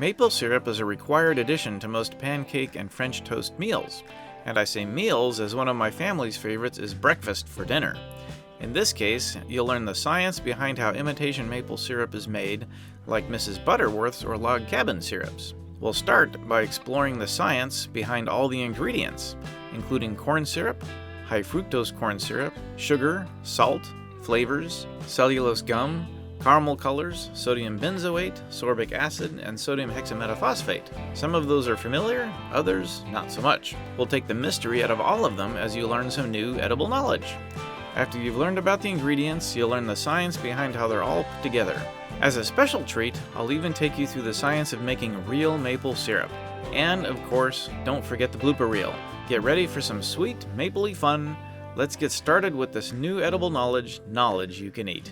Maple syrup is a required addition to most pancake and French toast meals, and I say meals as one of my family's favorites is breakfast for dinner. In this case, you'll learn the science behind how imitation maple syrup is made, like Mrs. Butterworth's or Log Cabin syrups. We'll start by exploring the science behind all the ingredients, including corn syrup, high fructose corn syrup, sugar, salt, flavors, cellulose gum, caramel colors, sodium benzoate, sorbic acid, and sodium hexametaphosphate. Some of those are familiar, others not so much. We'll take the mystery out of all of them as you learn some new edible knowledge. After you've learned about the ingredients, you'll learn the science behind how they're all put together. As a special treat, I'll even take you through the science of making real maple syrup. And, of course, don't forget the blooper reel. Get ready for some sweet, mapley fun. Let's get started with this new edible knowledge you can eat.